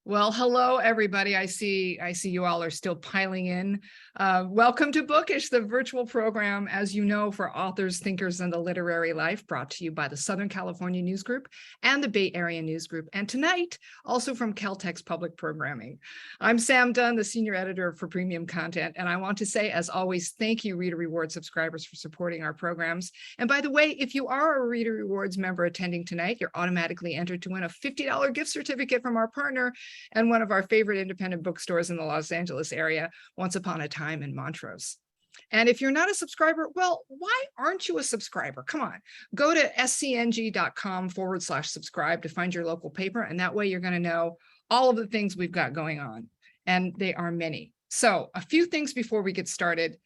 Well, hello, everybody. I see you all are still piling in. Welcome to Bookish, the virtual program, as you know, for authors, thinkers, and the literary life, brought to you by the Southern California News Group and the Bay Area News Group. And tonight, also from Caltech's Public Programming. I'm Sam Dunn, the senior editor for premium content. And I want to say, as always, thank you, Reader Rewards subscribers, for supporting our programs. And by the way, if you are a Reader Rewards member attending tonight, you're automatically entered to win a $50 gift certificate from our partner and one of our favorite independent bookstores in the Los Angeles area, Once Upon a Time in Montrose. And if you're not a subscriber, well, why aren't you a subscriber? Come on, go to scng.com/subscribe to find your local paper. And that way you're going to know all of the things we've got going on. And they are many. So a few things before we get started.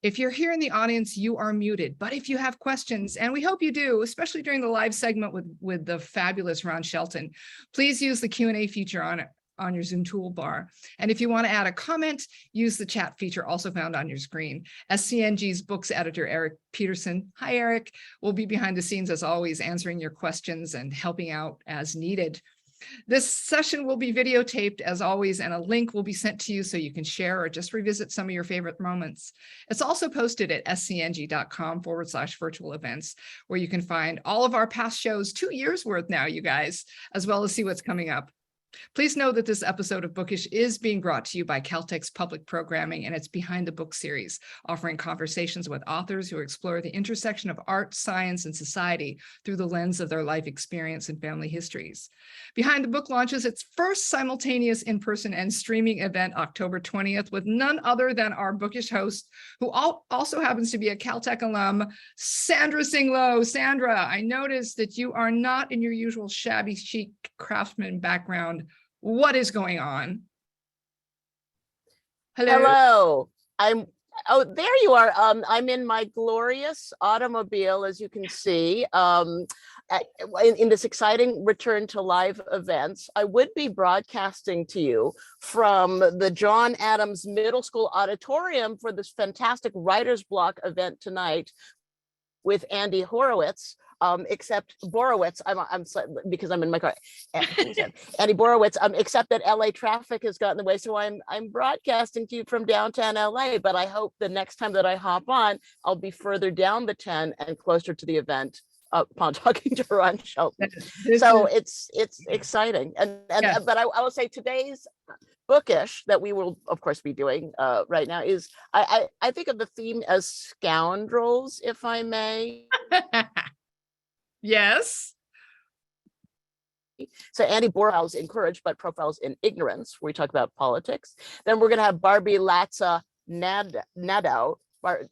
If you're here in the audience, you are muted. But if you have questions, and we hope you do, especially during the live segment with the fabulous Ron Shelton, please use the Q&A feature on your Zoom toolbar. And if you want to add a comment, use the chat feature also found on your screen. SCNG's books editor, Eric Peterson, hi Eric, will be behind the scenes as always, answering your questions and helping out as needed. This session will be videotaped as always, and a link will be sent to you so you can share or just revisit some of your favorite moments. It's also posted at scng.com/virtual events, where you can find all of our past shows, 2 years worth now, you guys, as well as see what's coming up. Please know that this episode of Bookish is being brought to you by Caltech's Public Programming and its Behind the Book series, offering conversations with authors who explore the intersection of art, science, and society through the lens of their life experience and family histories. Behind the Book launches its first simultaneous in-person and streaming event October 20th with none other than our Bookish host, who also happens to be a Caltech alum, Sandra Singlo. Sandra, I noticed that you are not in your usual shabby chic craftsman background. What is going on? Hello. There you are. I'm in my glorious automobile, as you can see, in this exciting return to live events. I would be broadcasting to you from the John Adams Middle School Auditorium for this fantastic Writer's Block event tonight with Andy Horowitz. Except Borowitz, I'm because I'm in my car. Andy Borowitz, except that LA traffic has gotten in the way, so I'm broadcasting to you from downtown LA. But I hope the next time that I hop on, I'll be further down the 10 and closer to the event upon talking to Ron Shelton. So it's exciting, and yes. But I will say today's Bookish that we will of course be doing right now is I think of the theme as scoundrels, if I may. Yes. So Andy Borowitz encouraged, but profiles in ignorance, where we talk about politics. Then we're going to have Barbie, Latza, Nadeau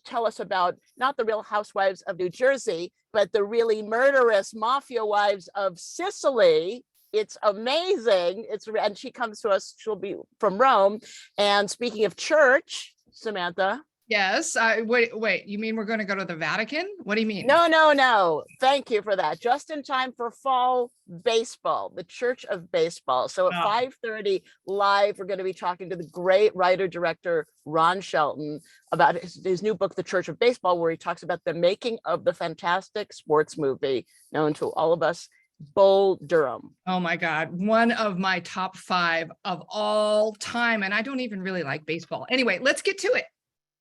tell us about not the Real Housewives of New Jersey, but the really murderous mafia wives of Sicily. It's amazing. And she comes to us. She'll be from Rome. And speaking of church, Samantha. Yes. Wait, you mean we're going to go to the Vatican? What do you mean? No. Thank you for that. Just in time for fall baseball, the Church of Baseball. So at 5:30 live, we're going to be talking to the great writer-director Ron Shelton about his new book, The Church of Baseball, where he talks about the making of the fantastic sports movie known to all of us, Bull Durham. Oh my God, one of my top 5 of all time. And I don't even really like baseball. Anyway, let's get to it.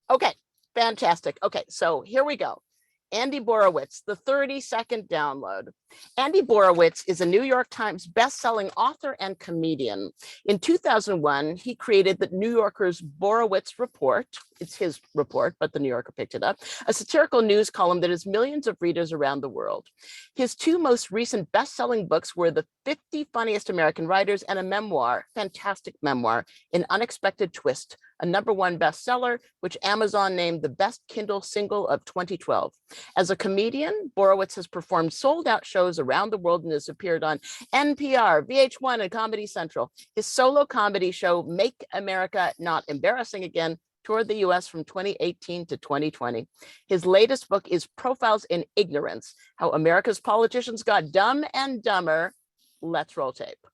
Okay, fantastic. Okay, so here we go. Andy Borowitz, the 30-second download. Andy Borowitz is a New York Times best-selling author and comedian. In 2001, he created the New Yorker's Borowitz Report. It's his report, but the New Yorker picked it up, a satirical news column that has millions of readers around the world. His 2 most recent best-selling books were The 50 Funniest American Writers and a memoir, fantastic memoir, An Unexpected Twist, a #1 bestseller, which Amazon named the best Kindle single of 2012. As a comedian, Borowitz has performed sold-out shows around the world and has appeared on NPR, VH1, and Comedy Central. His solo comedy show, Make America Not Embarrassing Again, toured the US from 2018 to 2020. His latest book is Profiles in Ignorance, How America's Politicians Got Dumb and Dumber. Let's roll tape.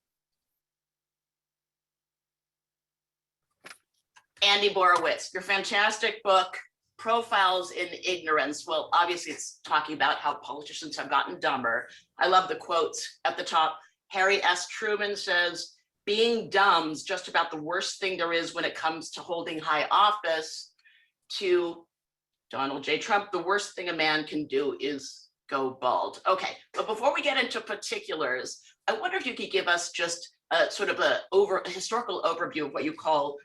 Andy Borowitz, your fantastic book, Profiles in Ignorance. Well, obviously it's talking about how politicians have gotten dumber. I love the quotes at the top. Harry S. Truman says, being dumb's just about the worst thing there is when it comes to holding high office, to Donald J. Trump, the worst thing a man can do is go bald. Okay, but before we get into particulars, I wonder if you could give us just sort of a historical overview of what you call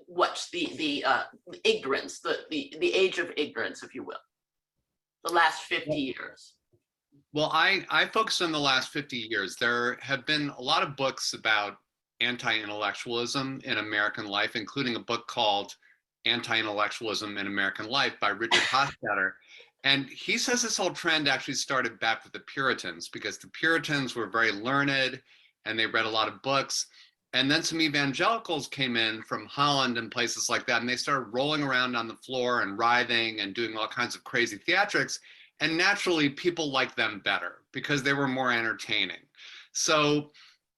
what the ignorance, the age of ignorance, if you will, the last 50 years. Well, I focused on the last 50 years. There have been a lot of books about anti-intellectualism in American life, including a book called Anti-Intellectualism in American Life by Richard Hofstadter. And he says this whole trend actually started back with the Puritans, because the Puritans were very learned and they read a lot of books. And then some evangelicals came in from Holland and places like that, and they started rolling around on the floor and writhing and doing all kinds of crazy theatrics. And naturally, people liked them better because they were more entertaining. So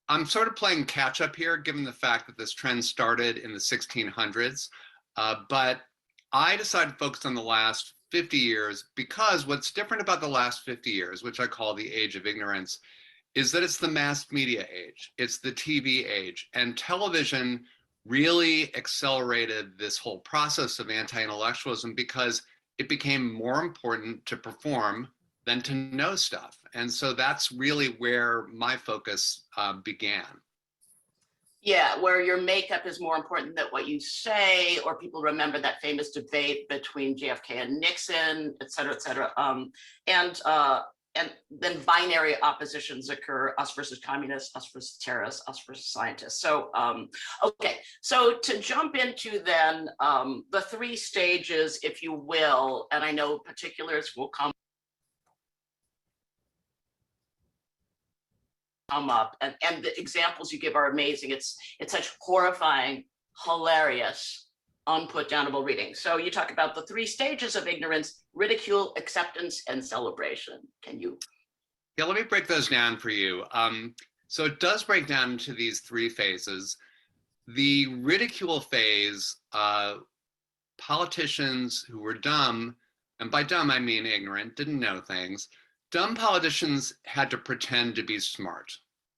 I'm sort of playing catch up here, given the fact that this trend started in the 1600s. But I decided to focus on the last 50 years because what's different about the last 50 years, which I call the age of ignorance, is that it's the mass media age. It's the TV age. And television really accelerated this whole process of anti-intellectualism because it became more important to perform than to know stuff. And so that's really where my focus began. Yeah, where your makeup is more important than what you say, or people remember that famous debate between JFK and Nixon, et cetera, et cetera. And then binary oppositions occur: us versus communists, us versus terrorists, us versus scientists. So, okay, so to jump into then the three stages, if you will, and I know particulars will come up, and the examples you give are amazing. It's such horrifying, hilarious, unputdownable reading. So you talk about the three stages of ignorance: ridicule, acceptance, and celebration. Can you? Yeah, let me break those down for you. So it does break down into these three phases. The ridicule phase, politicians who were dumb, and by dumb I mean ignorant, didn't know things. Dumb politicians had to pretend to be smart.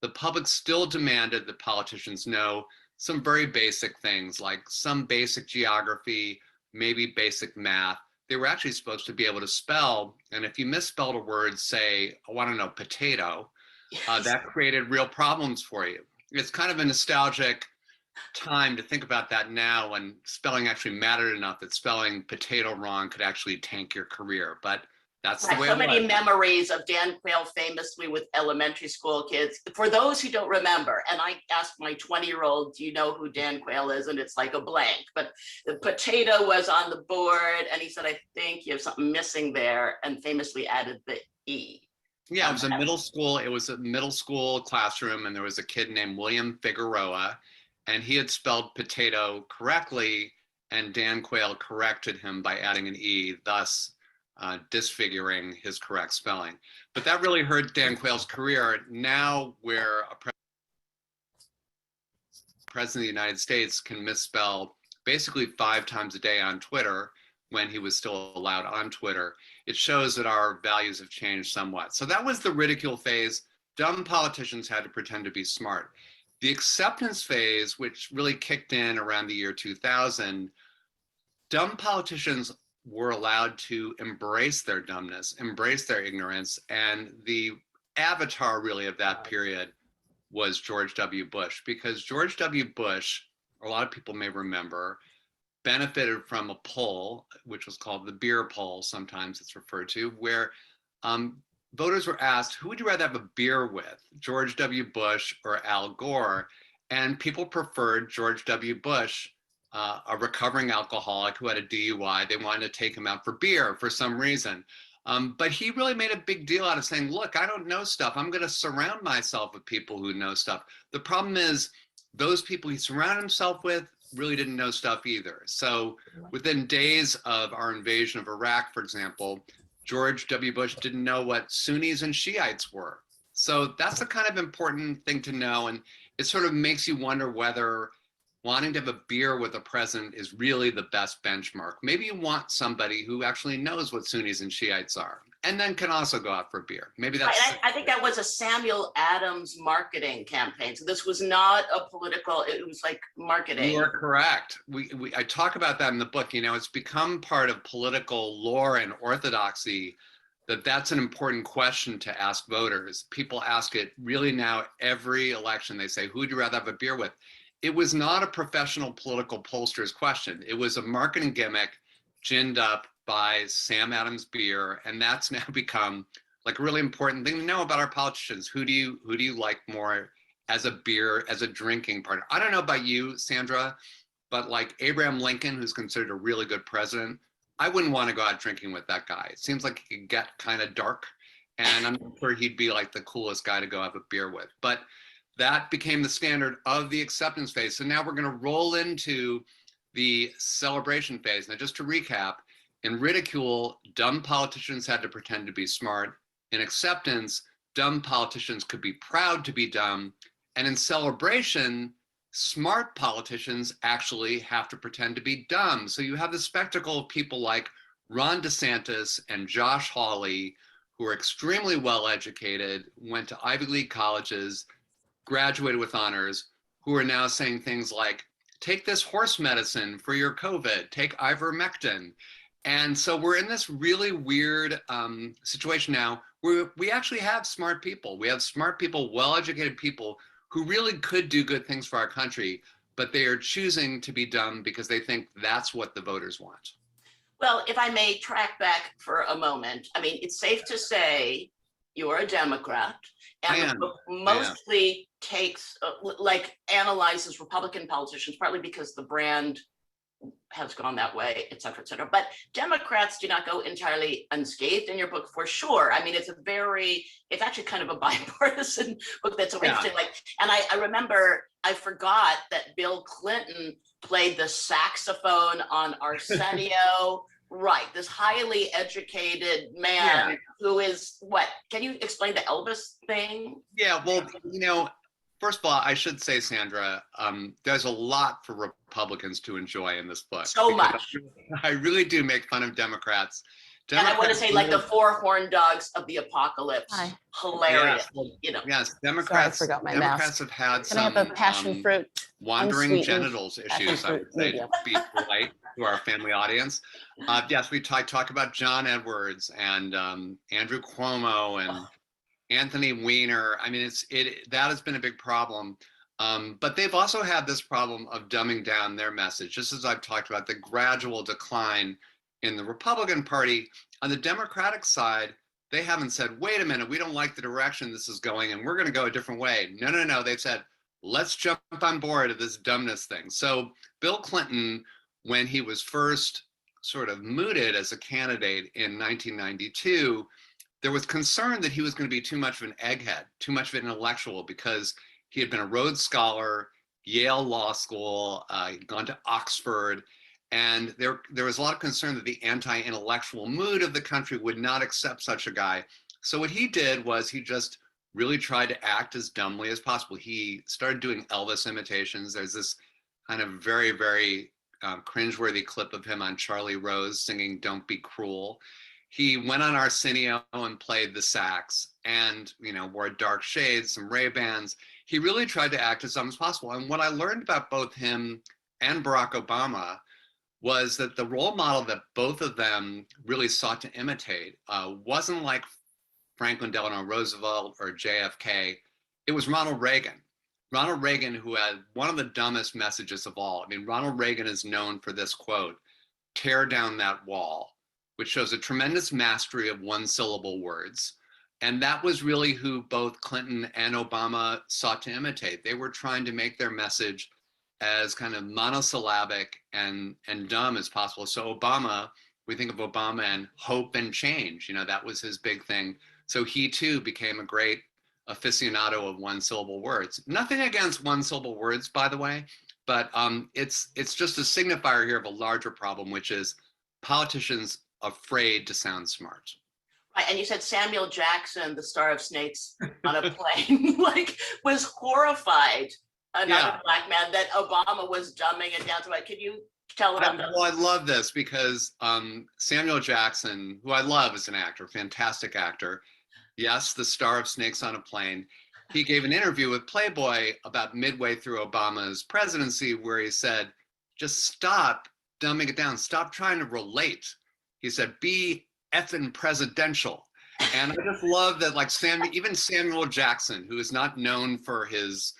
The public still demanded that politicians know some very basic things, like some basic geography, maybe basic math. They were actually supposed to be able to spell. And if you misspelled a word, say, I want to know potato, that created real problems for you. It's kind of a nostalgic time to think about that now, when spelling actually mattered enough that spelling potato wrong could actually tank your career. But that's the way so it was. many memories of Dan Quayle famously with elementary school kids. For those who don't remember, and I asked my 20-year-old, do you know who Dan Quayle is? And it's like a blank, but the potato was on the board and he said, I think you have something missing there, and famously added the E. Yeah, it was a middle school classroom, and there was a kid named William Figueroa, and he had spelled potato correctly, and Dan Quayle corrected him by adding an E, thus disfiguring his correct spelling. But that really hurt Dan Quayle's career. Now where a president of the United States can misspell basically 5 times a day on Twitter, when he was still allowed on Twitter, it shows that our values have changed somewhat. So that was the ridicule phase. Dumb politicians had to pretend to be smart. The acceptance phase, which really kicked in around the year 2000, dumb politicians were allowed to embrace their dumbness, embrace their ignorance. And the avatar really of that period was George W. Bush, because George W. Bush, a lot of people may remember, benefited from a poll, which was called the beer poll, sometimes it's referred to, where voters were asked, who would you rather have a beer with, George W. Bush or Al Gore? And people preferred George W. Bush, a recovering alcoholic who had a DUI. They wanted to take him out for beer for some reason. But he really made a big deal out of saying, look, I don't know stuff. I'm going to surround myself with people who know stuff. The problem is those people he surrounded himself with really didn't know stuff either. So within days of our invasion of Iraq, for example, George W. Bush didn't know what Sunnis and Shiites were. So that's the kind of important thing to know. And it sort of makes you wonder whether wanting to have a beer with a president is really the best benchmark. Maybe you want somebody who actually knows what Sunnis and Shiites are, and then can also go out for a beer. Maybe that's. Right, I think that was a Samuel Adams marketing campaign. So this was not a political, it was like marketing. You are correct. I talk about that in the book. You know, it's become part of political lore and orthodoxy that's an important question to ask voters. People ask it really now every election. They say, who would you rather have a beer with? It was not a professional political pollster's question. It was a marketing gimmick ginned up by Sam Adams beer, and that's now become like a really important thing to know about our politicians. Who do you like more as a beer, as a drinking partner? I don't know about you, Sandra, but like Abraham Lincoln, who's considered a really good president, I wouldn't want to go out drinking with that guy. It seems like he could get kind of dark, and I'm not sure he'd be like the coolest guy to go have a beer with. But that became the standard of the acceptance phase. So now we're going to roll into the celebration phase. Now, just to recap, in ridicule, dumb politicians had to pretend to be smart. In acceptance, dumb politicians could be proud to be dumb. And in celebration, smart politicians actually have to pretend to be dumb. So you have the spectacle of people like Ron DeSantis and Josh Hawley, who are extremely well educated, went to Ivy League colleges, graduated with honors, who are now saying things like, take this horse medicine for your COVID, take ivermectin. And so we're in this really weird situation now where we actually have smart people. We have smart people, well-educated people who really could do good things for our country, but they are choosing to be dumb because they think that's what the voters want. Well, if I may track back for a moment, I mean, it's safe to say you're a Democrat, and the book mostly takes, analyzes Republican politicians, partly because the brand has gone that way, et cetera, et cetera. But Democrats do not go entirely unscathed in your book, for sure. I mean, it's actually kind of a bipartisan book that's so interesting. And I remember, I forgot that Bill Clinton played the saxophone on Arsenio. Right, this highly educated man who is what? Can you explain the Elvis thing? Yeah, well, first of all, I should say, Sandra, there's a lot for Republicans to enjoy in this book. So much. I really do make fun of Democrats. And I want to say, like the four horned dogs of the apocalypse. Hi. Hilarious. Yes, Democrats. Sorry, I forgot my Democrats mask. have had Can I some have a passion fruit? wandering unsweetened genitals passion issues, I would fruit say, medium? to be polite to our family audience. Yes, we talk about John Edwards and Andrew Cuomo and Anthony Weiner. I mean, that has been a big problem. But they've also had this problem of dumbing down their message, just as I've talked about the gradual decline in the Republican Party. On the Democratic side, they haven't said, wait a minute, we don't like the direction this is going and we're going to go a different way. No. They've said, let's jump on board of this dumbness thing. So Bill Clinton, when he was first sort of mooted as a candidate in 1992, there was concern that he was going to be too much of an egghead, too much of an intellectual, because he had been a Rhodes Scholar, Yale Law School, he'd gone to Oxford, and there was a lot of concern that the anti-intellectual mood of the country would not accept such a guy. So what he did was he just really tried to act as dumbly as possible. He started doing Elvis imitations. There's this kind of very, very cringeworthy clip of him on Charlie Rose singing "Don't Be Cruel." He went on Arsenio and played the sax, and wore dark shades, some Ray-Bans. He really tried to act as dumb as possible. And what I learned about both him and Barack Obama was that the role model that both of them really sought to imitate wasn't like Franklin Delano Roosevelt or JFK. It was Ronald Reagan. Ronald Reagan, who had one of the dumbest messages of all. I mean, Ronald Reagan is known for this quote, "Tear down that wall," which shows a tremendous mastery of one-syllable words. And that was really who both Clinton and Obama sought to imitate. They were trying to make their message as kind of monosyllabic and dumb as possible. So Obama, we think of Obama and hope and change, that was his big thing. So he too became a great aficionado of one-syllable words. Nothing against one-syllable words, by the way, but it's just a signifier here of a larger problem, which is politicians afraid to sound smart. Right, and you said Samuel Jackson, the star of Snakes on a Plane, was horrified another Black man, that Obama was dumbing it down to it. Can you tell about that? Well, I love this because Samuel Jackson, who I love as an actor, fantastic actor, yes, the star of Snakes on a Plane, he gave an interview with Playboy about midway through Obama's presidency where he said, just stop dumbing it down. Stop trying to relate. He said, be effing presidential. And I just love that, like even Samuel Jackson, who is not known for his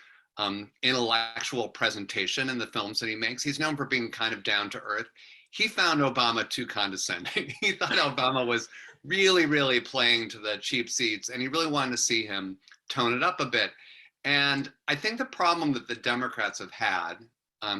intellectual presentation in the films that he makes, he's known for being kind of down to earth. He found Obama too condescending. He thought Obama was really, really playing to the cheap seats, and he really wanted to see him tone it up a bit. And I think the problem that the Democrats have had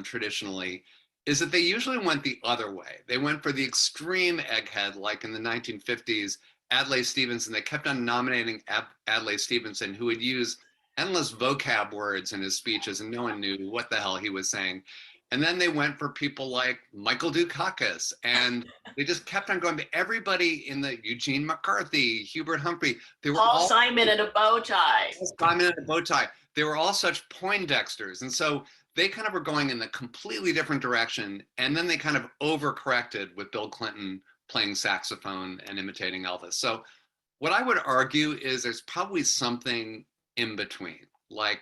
traditionally is that they usually went the other way. They went for the extreme egghead, like in the 1950s, Adlai Stevenson. They kept on nominating Adlai Stevenson, who would use endless vocab words in his speeches, and no one knew what the hell he was saying. And then they went for people like Michael Dukakis, and they just kept on going. But everybody in the Eugene McCarthy, Hubert Humphrey, they were Paul all Simon in a bow tie. Simon in a bow tie. They were all such Poindexters, and so they kind of were going in the completely different direction. And then they kind of overcorrected with Bill Clinton playing saxophone and imitating Elvis. So what I would argue is there's probably something in between. Like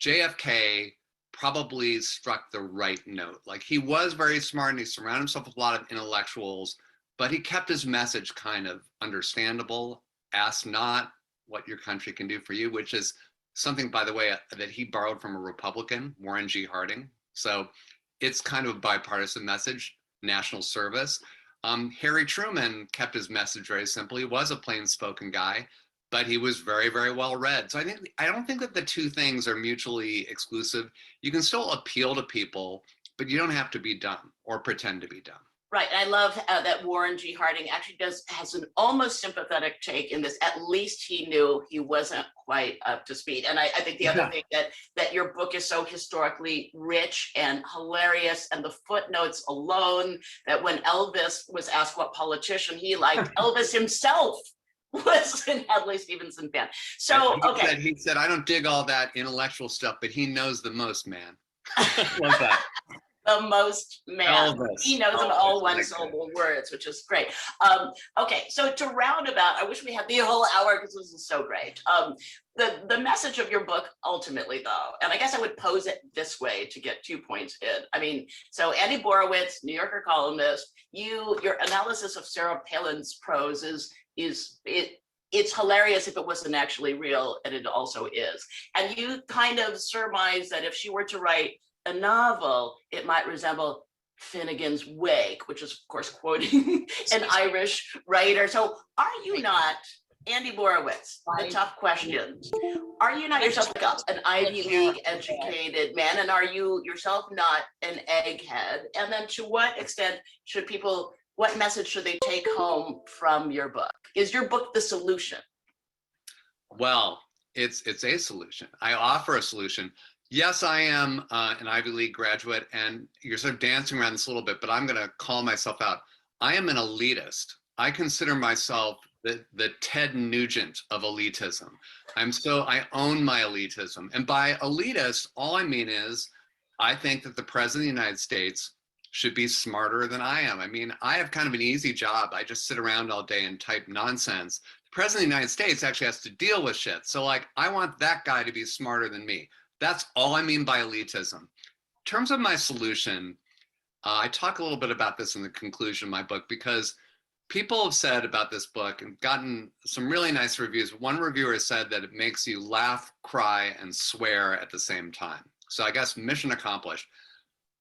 JFK probably struck the right note. Like he was very smart and he surrounded himself with a lot of intellectuals, but he kept his message kind of understandable. Ask not what your country can do for you, which is something, by the way, that he borrowed from a Republican, Warren G. Harding. So it's kind of a bipartisan message, national service. Harry Truman kept his message very simple. He was a plain spoken guy, but he was very, very well read. So I don't think that the two things are mutually exclusive. You can still appeal to people, but you don't have to be dumb or pretend to be dumb. Right. I love that Warren G. Harding actually has an almost sympathetic take in this. At least he knew he wasn't quite up to speed. And I think the other thing that your book is so historically rich and hilarious, and the footnotes alone, that when Elvis was asked what politician he liked, Elvis himself was an Adlai Stevenson fan. So, okay. He said, I don't dig all that intellectual stuff, but he knows the most, man. What's that? The most, man. Elvis. He knows in all one syllable words, which is great. Okay, so to round about, I wish we had the whole hour because this is so great. The message of your book ultimately, though, and I guess I would pose it this way to get 2 points in. I mean, so Andy Borowitz, New Yorker columnist, your analysis of Sarah Palin's prose it's hilarious if it wasn't actually real, and it also is. And you kind of surmise that if she were to write a novel, it might resemble Finnegan's Wake, which is, of course, quoting an Irish writer. So are you not, Andy Borowitz, the tough question, are you not yourself like an Ivy League educated man, and are you yourself not an egghead? And then to what extent should people, what message should they take home from your book? Is your book the solution? Well, it's a solution. I offer a solution. Yes, I am an Ivy League graduate, and you're sort of dancing around this a little bit, but I'm going to call myself out. I am an elitist. I consider myself the Ted Nugent of elitism. I own my elitism. And by elitist, all I mean is I think that the president of the United States should be smarter than I am. I mean, I have kind of an easy job. I just sit around all day and type nonsense. The president of the United States actually has to deal with shit. So like, I want that guy to be smarter than me. That's all I mean by elitism. In terms of my solution, I talk a little bit about this in the conclusion of my book, because people have said about this book and gotten some really nice reviews. One reviewer said that it makes you laugh, cry, and swear at the same time. So I guess mission accomplished.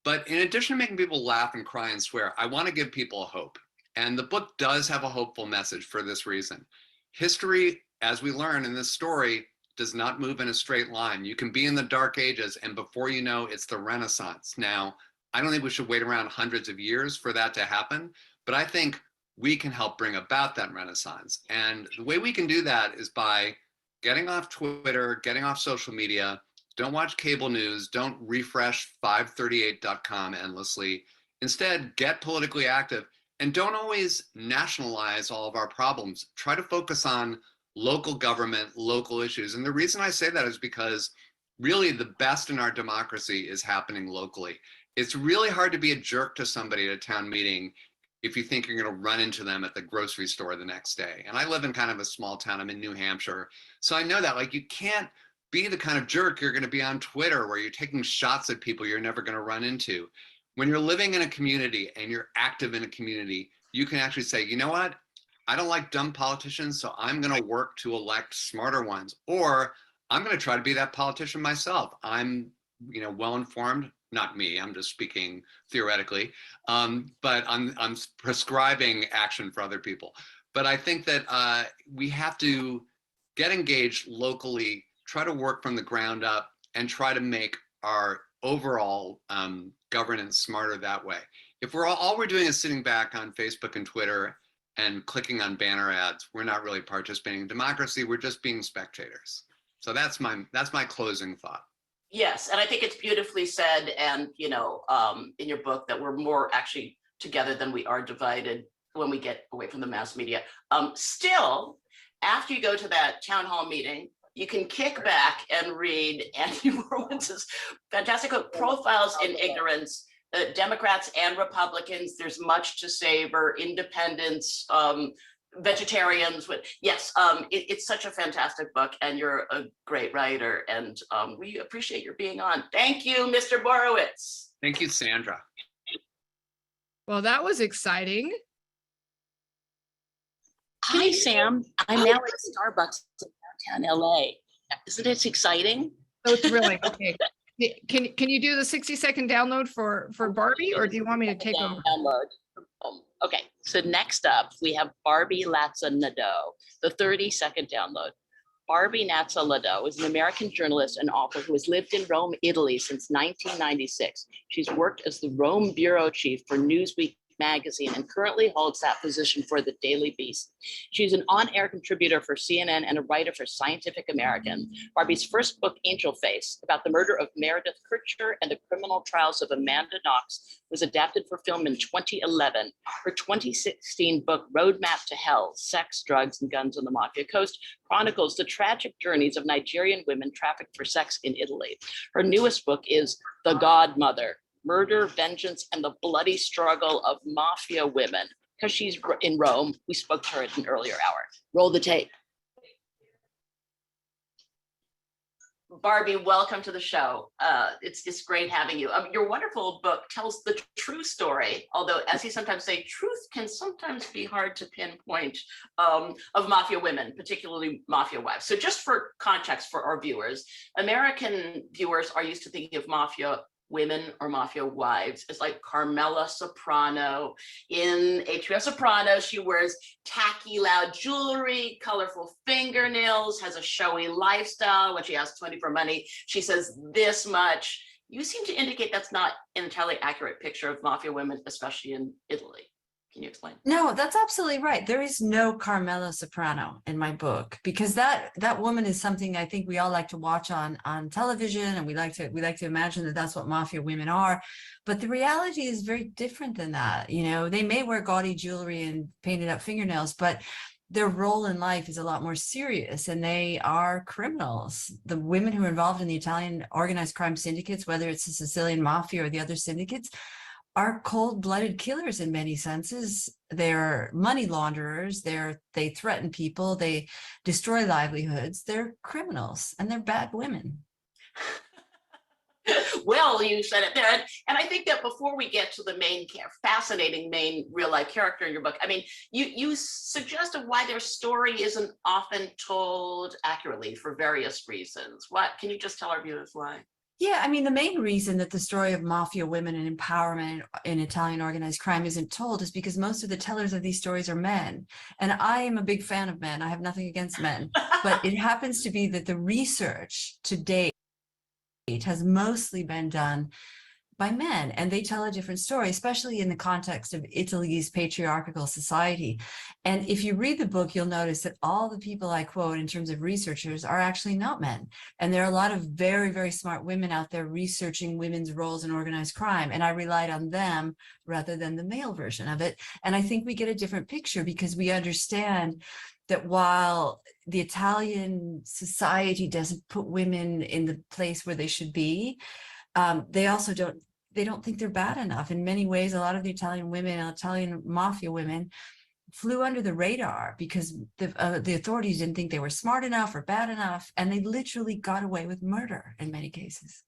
But in addition to making people laugh and cry and swear, I want to give people hope. And the book does have a hopeful message for this reason. History, as we learn in this story, does not move in a straight line. You can be in the Dark Ages, and before you know, it's the Renaissance. Now, I don't think we should wait around hundreds of years for that to happen, but I think we can help bring about that Renaissance. And the way we can do that is by getting off Twitter, getting off social media. Don't watch cable news. Don't refresh 538.com endlessly. Instead, get politically active, and don't always nationalize all of our problems. Try to focus on local government, local issues. And the reason I say that is because really the best in our democracy is happening locally. It's really hard to be a jerk to somebody at a town meeting if you think you're going to run into them at the grocery store the next day. And I live in kind of a small town. I'm in New Hampshire. So I know that, like, you can't be the kind of jerk you're going to be on Twitter where you're taking shots at people you're never going to run into. When you're living in a community and you're active in a community, you can actually say, you know what? I don't like dumb politicians, so I'm going to work to elect smarter ones. Or I'm going to try to be that politician myself. I'm, well-informed. Not me, I'm just speaking theoretically, but I'm prescribing action for other people. But I think that we have to get engaged locally, try to work from the ground up, and try to make our overall governance smarter that way. If all we're doing is sitting back on Facebook and Twitter and clicking on banner ads, we're not really participating in democracy, we're just being spectators. So that's my closing thought. Yes, and I think it's beautifully said, and in your book, that we're more actually together than we are divided when we get away from the mass media. Still, after you go to that town hall meeting, you can kick back and read Andy Borowitz's fantastic book, Profiles in Ignorance, Democrats and Republicans. There's much to savor, independents, vegetarians. It's such a fantastic book, and you're a great writer, and we appreciate your being on. Thank you, Mr. Borowitz. Thank you, Sandra. Well, that was exciting. Hi, Sam. I'm now at Starbucks in downtown LA. Isn't it exciting? So thrilling. Okay. Can you do the 60-second download for Barbie, or do you want me to take over? Download. Okay, so next up, we have Barbie, Latza, Nadeau, the 30-second download. Barbie Latza Nadeau is an American journalist and author who has lived in Rome, Italy since 1996. She's worked as the Rome bureau chief for Newsweek magazine and currently holds that position for the Daily Beast. She's an on-air contributor for CNN and a writer for Scientific American. Barbie's first book, Angel Face, about the murder of Meredith Kercher and the criminal trials of Amanda Knox, was adapted for film in 2011. Her 2016 book, Roadmap to Hell, Sex, Drugs, and Guns on the Mafia Coast, chronicles the tragic journeys of Nigerian women trafficked for sex in Italy. Her newest book is The Godmother, Murder, Vengeance, and the Bloody Struggle of Mafia Women. Because she's in Rome, we spoke to her at an earlier hour. Roll the tape. Barbie, welcome to the show. It's great having you. Your wonderful book tells the true story, although, as you sometimes say, truth can sometimes be hard to pinpoint, of mafia women, particularly mafia wives. So just for context for our viewers, American viewers are used to thinking of mafia women or mafia wives as like Carmela Soprano. In HBO Sopranos, she wears tacky, loud jewelry, colorful fingernails, has a showy lifestyle. When she asks 20 for money, she says this much. You seem to indicate that's not an entirely accurate picture of mafia women, especially in Italy. Can you explain? No, that's absolutely right. There is no Carmela Soprano in my book, because that woman is something I think we all like to watch on television, and we like to imagine that that's what mafia women are. But the reality is very different than that. They may wear gaudy jewelry and painted up fingernails, but their role in life is a lot more serious, and they are criminals. The women who are involved in the Italian organized crime syndicates, whether it's the Sicilian mafia or the other syndicates, are cold-blooded killers in many senses. They're money launderers. They threaten people. They destroy livelihoods. They're criminals, and they're bad women. Well, you said it there. And I think that before we get to the fascinating main real-life character in your book, I mean, you suggested why their story isn't often told accurately for various reasons. Can you just tell our viewers why? Yeah, I mean, the main reason that the story of mafia women and empowerment in Italian organized crime isn't told is because most of the tellers of these stories are men. And I am a big fan of men. I have nothing against men. But it happens to be that the research to date has mostly been done by men, and they tell a different story, especially in the context of Italy's patriarchal society. And if you read the book, you'll notice that all the people I quote in terms of researchers are actually not men. And there are a lot of very, very smart women out there researching women's roles in organized crime. And I relied on them rather than the male version of it. And I think we get a different picture because we understand that while the Italian society doesn't put women in the place where they should be, they also don't think they're bad enough. In many ways, a lot of the Italian women, Italian mafia women, flew under the radar because the authorities didn't think they were smart enough or bad enough, and they literally got away with murder in many cases.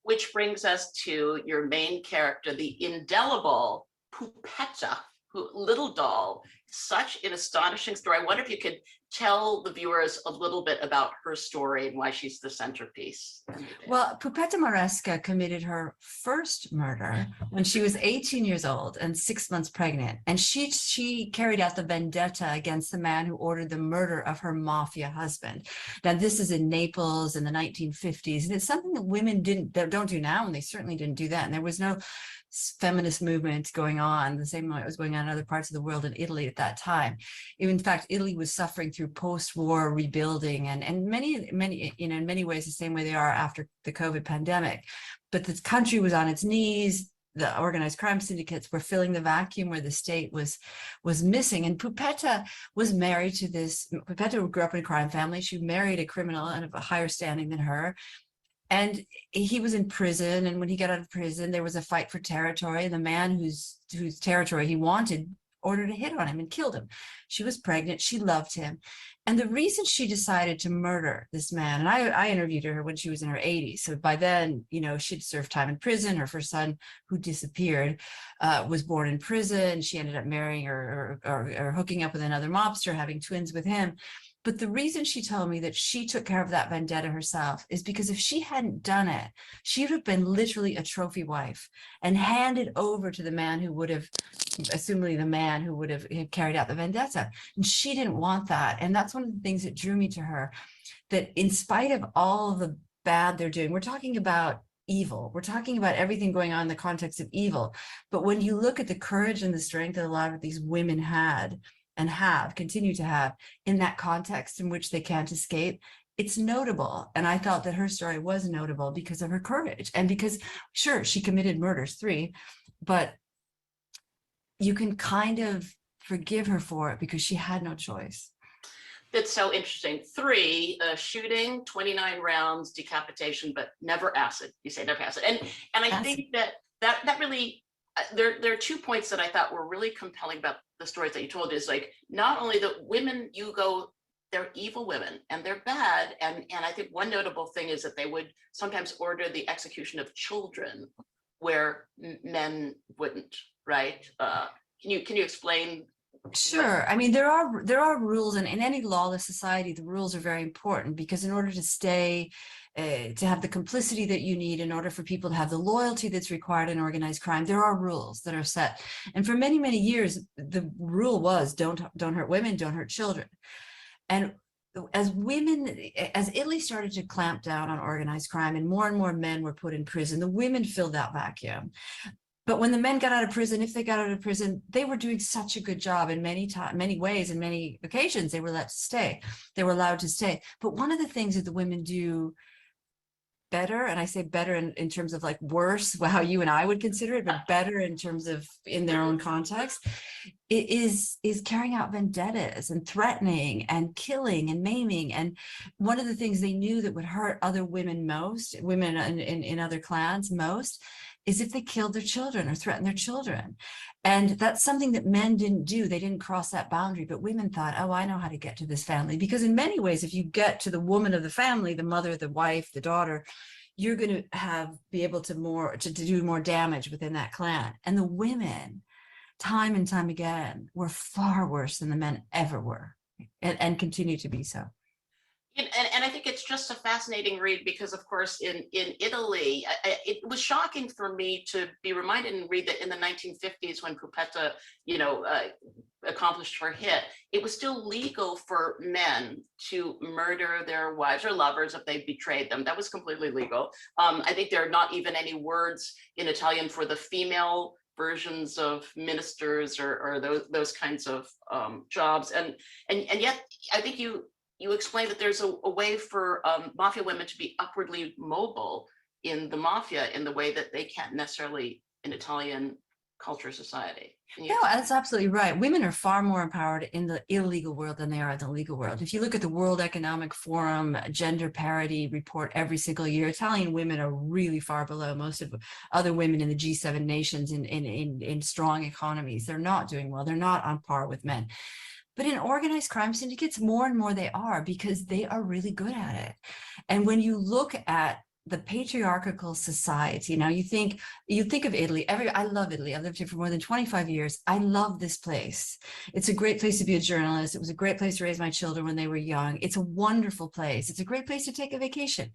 Which brings us to your main character, the indelible Pupetta, little doll. Such an astonishing story. I wonder if you could tell the viewers a little bit about her story and why she's the centerpiece. Well, Pupetta Maresca committed her first murder when she was 18 years old and 6 months pregnant. And she carried out the vendetta against the man who ordered the murder of her mafia husband. Now, this is in Naples in the 1950s. And it's something that women don't do now, and they certainly didn't do that. And there was no feminist movement going on the same way it was going on in other parts of the world in Italy at that time. In fact, Italy was suffering through post-war rebuilding and many, in many ways the same way they are after the COVID pandemic. But the country was on its knees. The organized crime syndicates were filling the vacuum where the state was missing. And Pupetta was married to Pupetta grew up in a crime family. She married a criminal and of a higher standing than her. And he was in prison, and when he got out of prison, there was a fight for territory, and the man whose territory he wanted ordered a hit on him and killed him. She was pregnant, she loved him. And the reason she decided to murder this man, and I interviewed her when she was in her 80s, so by then, she'd served time in prison. Her first son, who disappeared, was born in prison. She ended up marrying or hooking up with another mobster, having twins with him. But the reason she told me that she took care of that vendetta herself is because if she hadn't done it, she would have been literally a trophy wife and handed over to the man who would have, assumably the man who would have carried out the vendetta. And she didn't want that. And that's one of the things that drew me to her, that in spite of all of the bad they're doing, we're talking about evil. We're talking about everything going on in the context of evil. But when you look at the courage and the strength that a lot of these women had, and continue to have in that context in which they can't escape, it's notable. And I thought that her story was notable because of her courage and because, sure, she committed murders, 3, but you can kind of forgive her for it because she had no choice. That's so interesting. 3, shooting, 29 rounds, decapitation, but never acid. You say never acid. And I Acid. think that really, there are 2 points that I thought were really compelling about the stories that you told, is like, not only the women you go, they're evil women and they're bad. And I think one notable thing is that they would sometimes order the execution of children where men wouldn't, right? Can you explain? Sure. I mean, there are rules, and in any lawless society, the rules are very important because in order to stay, to have the complicity that you need, in order for people to have the loyalty that's required in organized crime, there are rules that are set. And for many, many years, the rule was don't hurt women, don't hurt children. And as Italy started to clamp down on organized crime and more men were put in prison, the women filled that vacuum. But when the men got out of prison, if they got out of prison, they were doing such a good job in many ways, in many occasions, they were let to stay. They were allowed to stay. But one of the things that the women do better, and I say better in terms of like worse, how you and I would consider it, but better in terms of in their own context, it is carrying out vendettas and threatening and killing and maiming. And one of the things they knew that would hurt other women most, women in other clans most, is if they killed their children or threatened their children. And that's something that men didn't do. They didn't cross that boundary, but women thought, oh, I know how to get to this family. Because in many ways, if you get to the woman of the family, the mother, the wife, the daughter, you're going to be able to do more damage within that clan. And the women, time and time again, were far worse than the men ever were, and continue to be so. And I think it's just a fascinating read because, of course, in Italy, it was shocking for me to be reminded and read that in the 1950s when Pupetta, accomplished her hit, it was still legal for men to murder their wives or lovers if they betrayed them. That was completely legal. I think there are not even any words in Italian for the female versions of ministers or those kinds of jobs. And yet, I think you explained that there's a way for mafia women to be upwardly mobile in the mafia in the way that they can't necessarily in Italian culture society. No, that's absolutely right. Women are far more empowered in the illegal world than they are in the legal world. If you look at the World Economic Forum gender parity report every single year, Italian women are really far below most of other women in the G7 nations in strong economies. They're not doing well. They're not on par with men. But in organized crime syndicates, more and more they are, because they are really good at it. And when you look at the patriarchal society, now you think of Italy. I love Italy. I've lived here for more than 25 years. I love this place. It's a great place to be a journalist. It was a great place to raise my children when they were young. It's a wonderful place. It's a great place to take a vacation.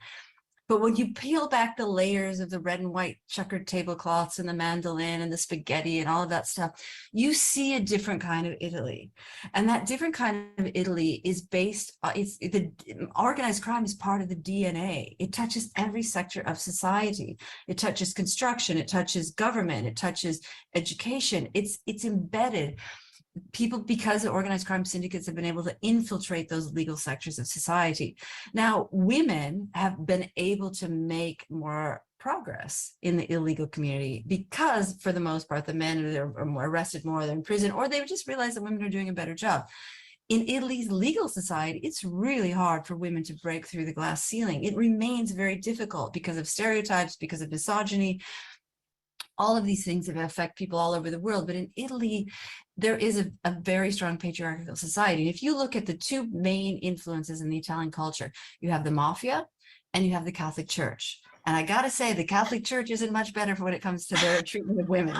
But when you peel back the layers of the red and white checkered tablecloths and the mandolin and the spaghetti and all of that stuff, you see a different kind of Italy. And that different kind of Italy is based, the organized crime is part of the DNA. It touches every sector of society. It touches construction, it touches government, it touches education. It's embedded. People, because the organized crime syndicates have been able to infiltrate those legal sectors of society. Now, women have been able to make more progress in the illegal community because, for the most part, the men are more arrested more, they're in prison, or they just realize that women are doing a better job. In Italy's legal society, it's really hard for women to break through the glass ceiling. It remains very difficult because of stereotypes, because of misogyny. All of these things that affect people all over the world. But in Italy, there is a very strong patriarchal society. And if you look at the two main influences in the Italian culture, you have the mafia and you have the Catholic Church. And I got to say, the Catholic Church isn't much better for when it comes to their treatment of women.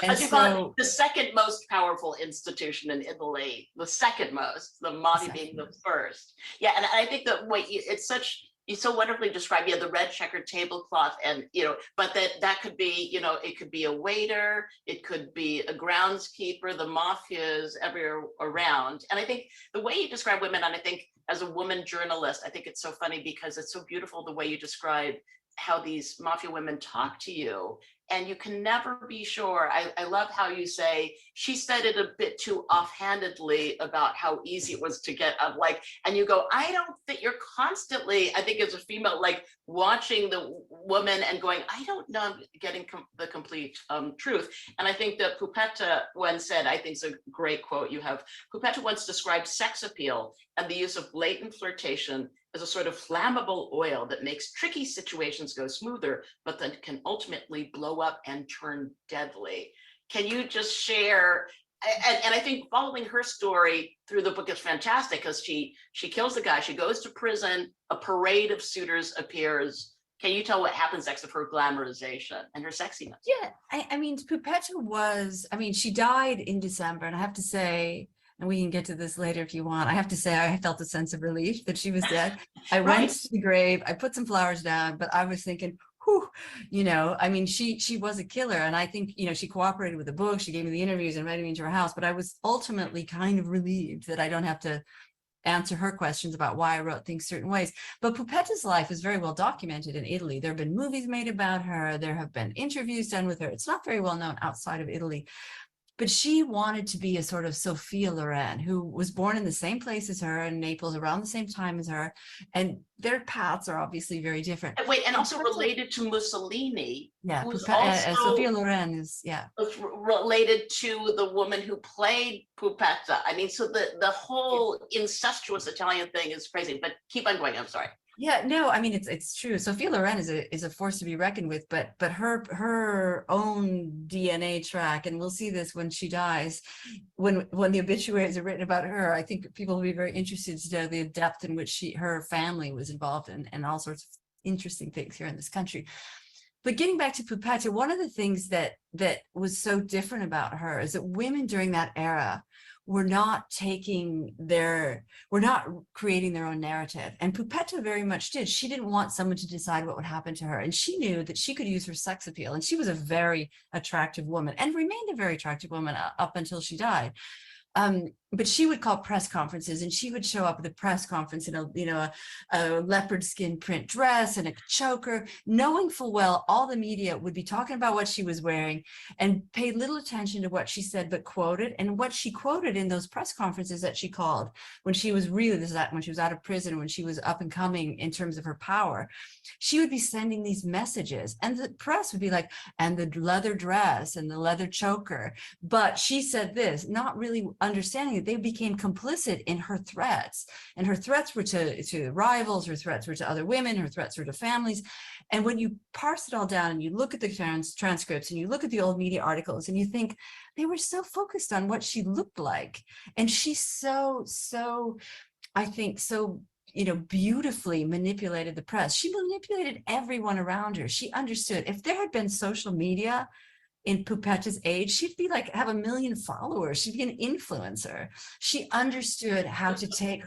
And so, the second most powerful institution in Italy, the second most, the mafia being the first. Yeah, and I think that you so wonderfully described, the red checkered tablecloth, and but that could be, it could be a waiter, it could be a groundskeeper, the mafia is everywhere around. And I think the way you describe women, and I think as a woman journalist, I think it's so funny because it's so beautiful the way you describe how these mafia women talk to you, and you can never be sure. I love how you say, she said it a bit too offhandedly about how easy it was to get up, and you go, I don't think you're constantly, I think as a female, watching the woman and going, I don't know, I'm getting the complete truth. And I think that Pupetta once said, I think it's a great quote you have, Pupetta once described sex appeal and the use of blatant flirtation as a sort of flammable oil that makes tricky situations go smoother, but then can ultimately blow up and turn deadly. Can you just share? And I think following her story through the book is fantastic because she kills the guy, she goes to prison, a parade of suitors appears. Can you tell what happens next of her glamorization and her sexiness? Yeah, I mean, Pupetta was, she died in December, and I have to say, and we can get to this later if you want, I have to say I felt a sense of relief that she was dead. I went to the grave, I put some flowers down, but I was thinking, whew, she was a killer. And I think, she cooperated with the book, she gave me the interviews and invited me into her house, but I was ultimately kind of relieved that I don't have to answer her questions about why I wrote things certain ways. But Pupetta's life is very well documented in Italy. There have been movies made about her. There have been interviews done with her. It's not very well known outside of Italy. But she wanted to be a sort of Sophia Loren, who was born in the same place as her in Naples around the same time as her. And their paths are obviously very different. Wait, and also related to Mussolini. Yeah, who's Sophia Loren is, related to the woman who played Pupetta. So the whole incestuous Italian thing is crazy, but keep on going, I'm sorry. Yeah, no, it's true. Sophia Loren is a force to be reckoned with, but her own DNA track, and we'll see this when she dies, when the obituaries are written about her. I think people will be very interested to know the depth in which her family was involved in, and all sorts of interesting things here in this country. But getting back to Pupetta, one of the things that was so different about her is that women during that era were not creating their own narrative. And Pupetta very much did. She didn't want someone to decide what would happen to her. And she knew that she could use her sex appeal. And she was a very attractive woman and remained a very attractive woman up until she died. But she would call press conferences, and she would show up at the press conference in a leopard skin print dress and a choker, knowing full well all the media would be talking about what she was wearing and paid little attention to what she said, but quoted. And what she quoted in those press conferences that she called when she was when she was out of prison, when she was up and coming in terms of her power, she would be sending these messages, and the press would be like, and the leather dress and the leather choker. But she said this, not really understanding that they became complicit in her threats. And her threats were to rivals, her threats were to other women, her threats were to families. And when you parse it all down and you look at the transcripts and you look at the old media articles and you think they were so focused on what she looked like. And she's so, I think, so beautifully manipulated the press. She manipulated everyone around her. She understood if there had been social media in Pupetta's age, she'd be like, have 1 million followers. She'd be an influencer. She understood how to take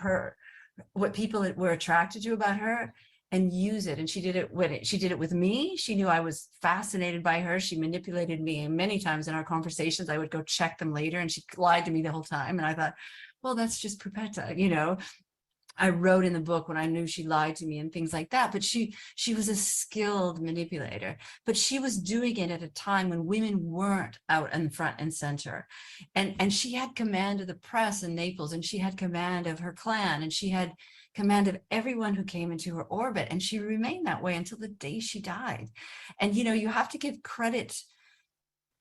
what people were attracted to about her and use it. And she did it with me. She knew I was fascinated by her. She manipulated me. And many times in our conversations, I would go check them later, and she lied to me the whole time. And I thought, well, that's just Pupetta, I wrote in the book when I knew she lied to me and things like that. But she was a skilled manipulator, but she was doing it at a time when women weren't out in front and center. And she had command of the press in Naples, and she had command of her clan, and she had command of everyone who came into her orbit. And she remained that way until the day she died. And, you have to give credit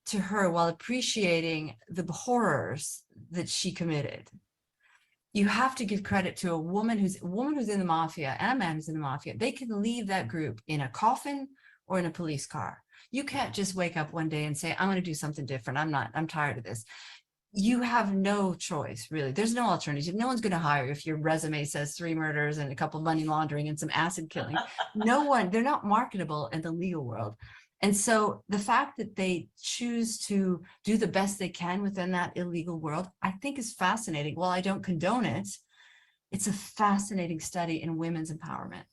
to her while appreciating the horrors that she committed. You have to give credit to a woman who's in the mafia and a man who's in the mafia. They can leave that group in a coffin or in a police car. You can't just wake up one day and say, I'm going to do something different. I'm tired of this. You have no choice, really. There's no alternative. No one's going to hire you if your resume says 3 murders and a couple of money laundering and some acid killing. They're not marketable in the legal world. And so the fact that they choose to do the best they can within that illegal world, I think is fascinating. While I don't condone it, it's a fascinating study in women's empowerment.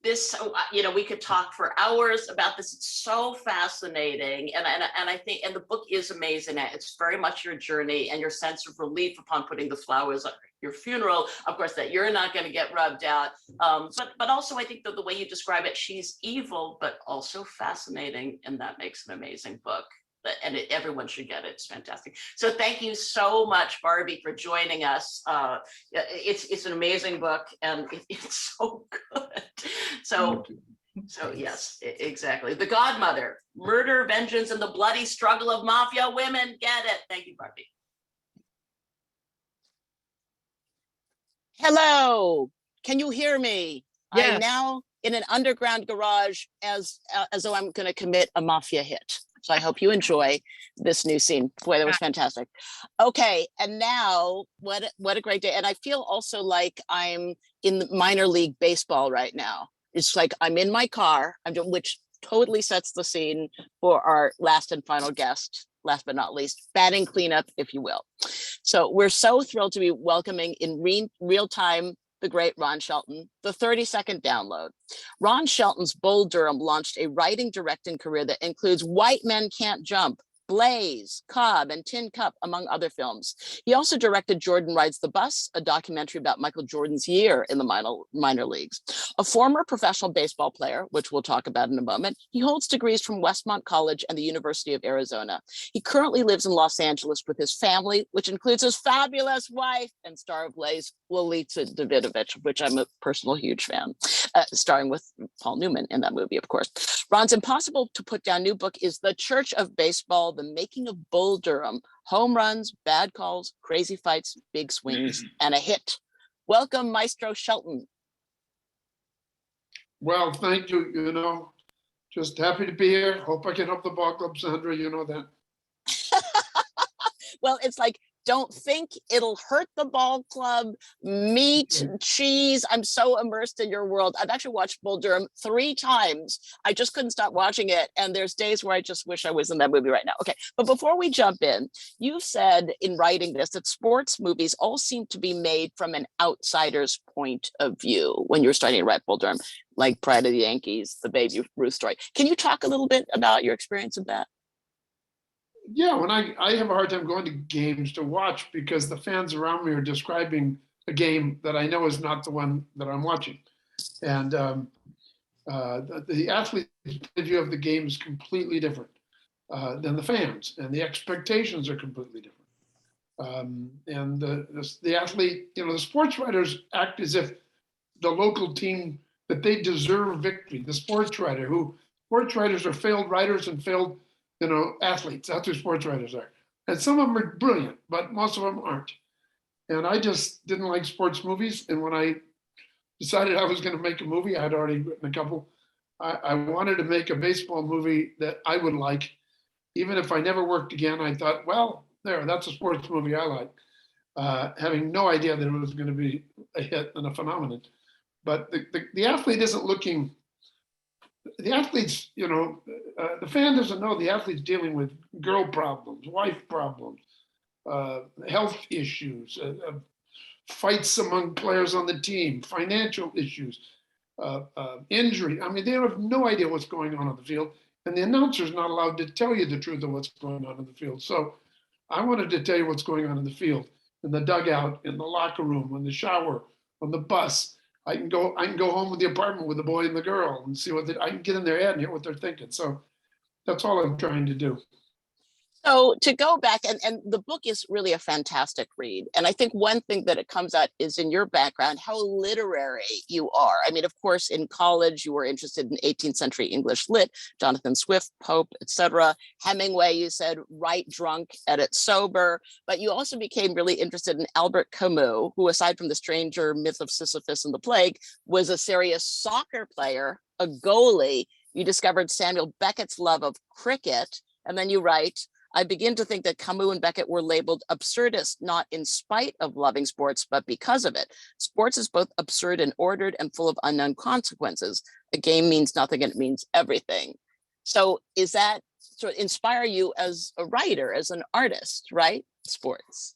This, we could talk for hours about this. It's so fascinating. And I think, and the book is amazing. It's very much your journey and your sense of relief upon putting the flowers at your funeral. Of course, that you're not going to get rubbed out. But also, I think that the way you describe it, she's evil, but also fascinating. And that makes an amazing book. And everyone should get it. It's fantastic. So thank you so much, Barbie, for joining us. It's an amazing book, and it's so good. So yes, exactly. The Godmother, Murder, Vengeance, and the Bloody Struggle of Mafia Women. Get it. Thank you, Barbie. Hello, can you hear me? Yes. I'm now in an underground garage as though I'm going to commit a mafia hit. So I hope you enjoy this new scene. Boy, that was fantastic. Okay, and now what a great day. And I feel also like I'm in the minor league baseball right now. It's like I'm in my car, which totally sets the scene for our last and final guest, last but not least, batting cleanup, if you will. So we're so thrilled to be welcoming in real time the great Ron Shelton, the 30-second download. Ron Shelton's Bull Durham launched a writing directing career that includes White Men Can't Jump, Blaze, Cobb, and Tin Cup, among other films. He also directed Jordan Rides the Bus, a documentary about Michael Jordan's year in the minor leagues. A former professional baseball player, which we'll talk about in a moment, he holds degrees from Westmont College and the University of Arizona. He currently lives in Los Angeles with his family, which includes his fabulous wife and star of Blaze, Latza Davidovich, which I'm a personal huge fan, starring with Paul Newman in that movie, of course. Ron's impossible to put down new book is The Church of Baseball, The Making of Bull Durham, Home Runs, Bad Calls, Crazy Fights, Big Swings, and a Hit. Welcome, Maestro Shelton. Well, thank you, just happy to be here. Hope I can help the ball club, Sandra, you know that. Well, it's like, don't think it'll hurt the ball club, meat, cheese. I'm so immersed in your world. I've actually watched Bull Durham 3 times. I just couldn't stop watching it. And there's days where I just wish I was in that movie right now. Okay, but before we jump in, you've said in writing this that sports movies all seem to be made from an outsider's point of view when you were starting to write Bull Durham, like Pride of the Yankees, the Babe Ruth story. Can you talk a little bit about your experience of that? Yeah, when I have a hard time going to games to watch because the fans around me are describing a game that I know is not the one that I'm watching. And the athlete's point of view of the game is completely different than the fans, and the expectations are completely different. And the athlete, you know, the sports writers act as if the local team, that they deserve victory. The sports writers are failed writers and failed, you know, athletes. That's who sports writers are. And some of them are brilliant, but most of them aren't. And I just didn't like sports movies. And when I decided I was going to make a movie, I'd already written a couple. I wanted to make a baseball movie that I would like. Even if I never worked again, I thought, well, that's a sports movie I like. Having no idea that it was going to be a hit and a phenomenon. But the athlete isn't looking, the athlete's, you know, the fan doesn't know the athlete's dealing with girl problems, wife problems, health issues, fights among players on the team, financial issues, injury. I mean, they have no idea what's going on the field, and the announcer's not allowed to tell you the truth of what's going on in the field. So I wanted to tell you what's going on in the field, in the dugout, in the locker room, in the shower, on the bus. I can go home with the apartment with the boy and the girl and see I can get in their head and hear what they're thinking. So that's all I'm trying to do. So to go back, and the book is really a fantastic read. And I think one thing that it comes out is in your background, how literary you are. I mean, of course, in college, you were interested in 18th century English lit, Jonathan Swift, Pope, etc. Hemingway, you said, write drunk, edit sober. But you also became really interested in Albert Camus, who, aside from The Stranger, Myth of Sisyphus, and the Plague, was a serious soccer player, a goalie. You discovered Samuel Beckett's love of cricket. And then you write, I begin to think that Camus and Beckett were labeled absurdist, not in spite of loving sports, but because of it. Sports is both absurd and ordered and full of unknown consequences. A game means nothing and it means everything. So is that sort of inspire you as a writer, as an artist, right? Sports.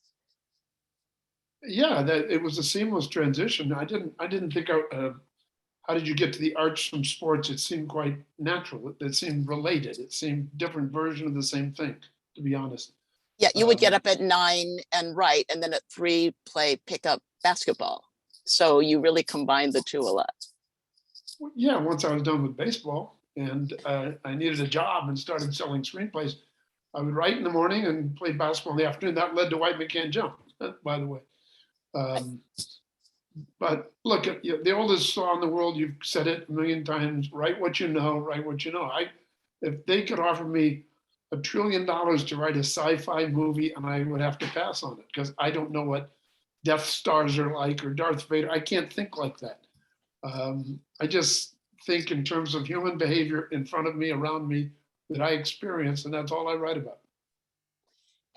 Yeah, that it was a seamless transition. I didn't think how did you get to the arts from sports? It seemed quite natural. It seemed related. It seemed different version of the same thing, to be honest. Yeah, you would get up at 9 and write, and then at 3 play pickup basketball. So you really combined the two a lot. Yeah, once I was done with baseball and I needed a job and started selling screenplays, I would write in the morning and play basketball in the afternoon. That led to White Man Can't Jump, by the way. But look, the oldest saw in the world, you've said it a million times, write what you know, write what you know. If they could offer me $1 trillion to write a sci-fi movie, and I would have to pass on it because I don't know what Death Stars are like or Darth Vader. I can't think like that. I just think in terms of human behavior in front of me, around me, that I experience, and that's all I write about.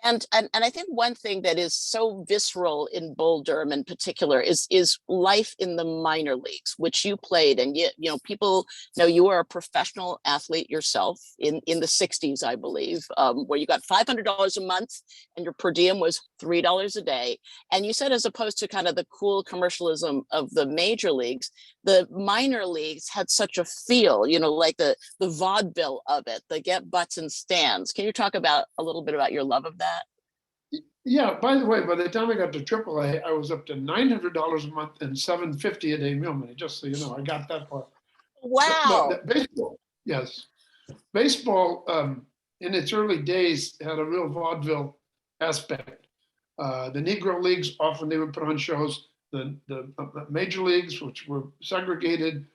And I think one thing that is so visceral in Bull Durham in particular is life in the minor leagues, which you played. And you know, people know you are a professional athlete yourself in the 60s, I believe, where you got $500 a month and your per diem was $3 a day. And you said, as opposed to kind of the cool commercialism of the major leagues, the minor leagues had such a feel, you know, like the vaudeville of it, the get butts and stands. Can you talk about a little bit about your love of that? Yeah, by the way, by the time I got to AAA, I was up to $900 a month and $750 a day meal money, just so you know, I got that far. Wow. But baseball, yes. Baseball, in its early days, had a real vaudeville aspect. The Negro leagues, often they would put on shows. The major leagues, which were segregated,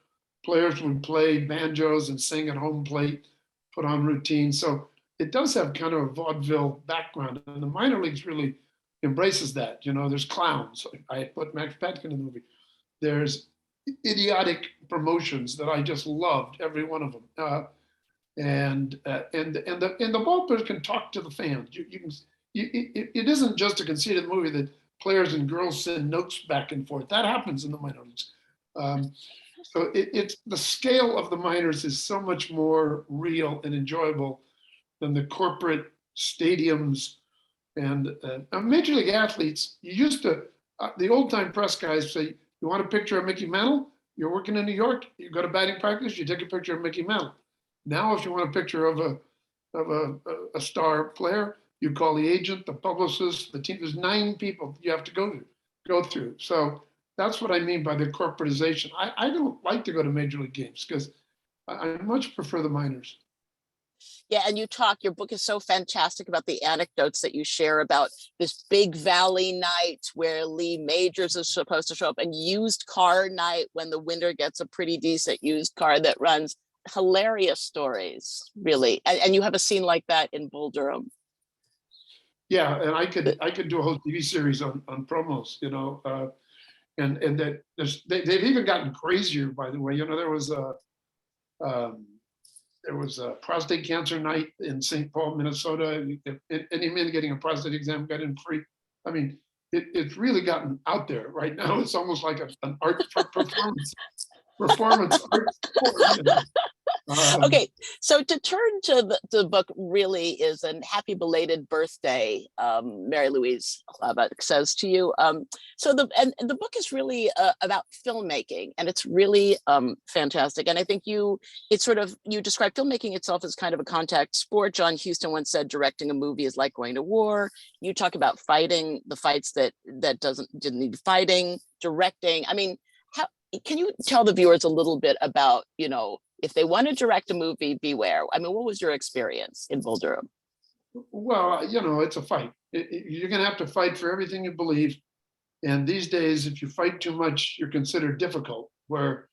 players would play banjos and sing at home plate, put on routines. So it does have kind of a vaudeville background, and the minor leagues really embraces that. You know, there's clowns. I put Max Patkin in the movie. There's idiotic promotions that I just loved, every one of them. And the ballplayers can talk to the fans. It isn't just a conceit of the movie that players and girls send notes back and forth. That happens in the minor leagues. So it's the scale of the minors is so much more real and enjoyable than the corporate stadiums and major league athletes. You used to, the old time press guys say, you want a picture of Mickey Mantle? You're working in New York, you go to batting practice, you take a picture of Mickey Mantle. Now, if you want a picture of of a star player. You call the agent, the publicist, the team. There's 9 people you have to go through. So that's what I mean by the corporatization. I don't like to go to major league games because I much prefer the minors. Yeah, and your book is so fantastic about the anecdotes that you share about this big valley night where Lee Majors is supposed to show up, and used car night when the winner gets a pretty decent used car that runs. Hilarious stories, really. And you have a scene like that in Bull Durham. Yeah, and I could do a whole TV series on promos, and that they've even gotten crazier, by the way. There was a prostate cancer night in St. Paul, Minnesota. Any man getting a prostate exam got in free. I mean, it's really gotten out there right now. It's almost like an art performance art sport. Okay, so to turn to the book really is, and happy belated birthday, Mary Louise says to you. So the book is really about filmmaking, and it's really fantastic. And I think you describe filmmaking itself as kind of a contact sport. John Huston once said, directing a movie is like going to war. You talk about fighting the fights that didn't need fighting, directing. I mean, can you tell the viewers a little bit about, if they want to direct a movie, beware? I mean, what was your experience in Bull Durham? Well, it's a fight. You're going to have to fight for everything you believe. And these days, if you fight too much, you're considered difficult, where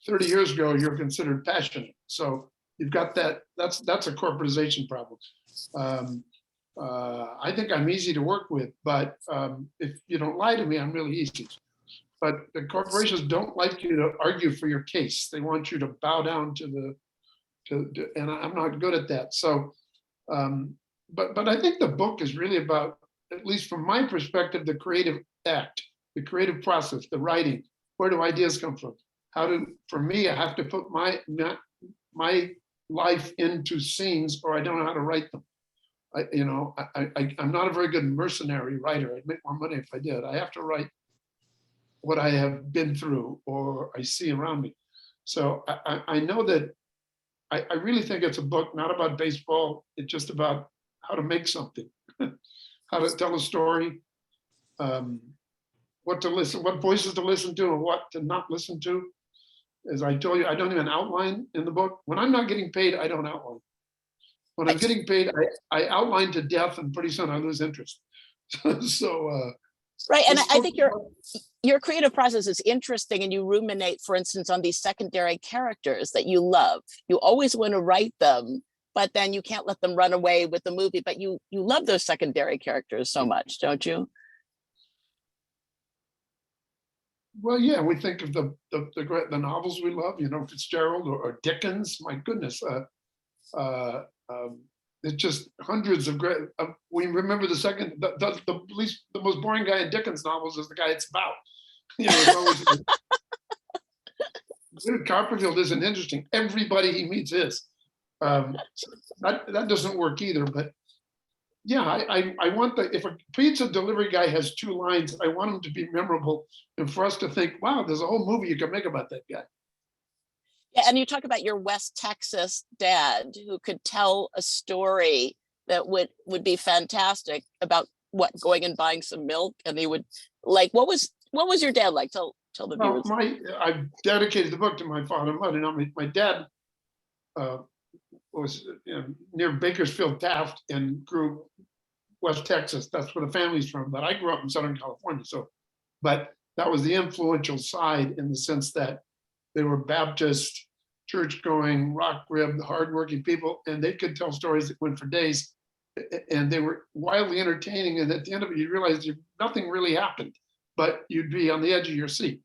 30 years ago, you're considered passionate. So you've got that. That's a corporatization problem. I think I'm easy to work with, but if you don't lie to me, I'm really easy. But the corporations don't like you to argue for your case. They want you to bow down to and I'm not good at that. So, but I think the book is really about, at least from my perspective, the creative act, the creative process, the writing. Where do ideas come from? For me, I have to put my life into scenes, or I don't know how to write them. I'm not a very good mercenary writer. I'd make more money if I did. I have to write what I have been through or I see around me. So I know that I really think it's a book not about baseball. It's just about how to make something, how to tell a story, what to listen, what voices to listen to and what to not listen to. As I told you, I don't even outline in the book. When I'm not getting paid, I don't outline. When I'm getting paid, I outline to death, and pretty soon I lose interest. Right, and I think your creative process is interesting, and you ruminate, for instance, on these secondary characters that you love. You always want to write them, but then you can't let them run away with the movie. But you love those secondary characters so much, don't you? Well, yeah, we think of the novels we love, Fitzgerald or Dickens. My goodness, it's just hundreds of great. We remember the most boring guy in Dickens novels is the guy it's about. It's always Copperfield isn't interesting. Everybody he meets is. That doesn't work either. But yeah, I want if a pizza delivery guy has 2 lines, I want him to be memorable, and for us to think, wow, there's a whole movie you can make about that guy. Yeah, and you talk about your West Texas dad who could tell a story that would be fantastic about going and buying some milk, and he would what was your dad like? Tell the viewers. I dedicated the book to my father and mother. My dad was near Bakersfield, Taft, and grew West Texas. That's where the family's from. But I grew up in Southern California. But that was the influential side, in the sense that they were Baptist, church-going, rock-ribbed, hardworking people, and they could tell stories that went for days, and they were wildly entertaining. And at the end of it, you realize nothing really happened, but you'd be on the edge of your seat.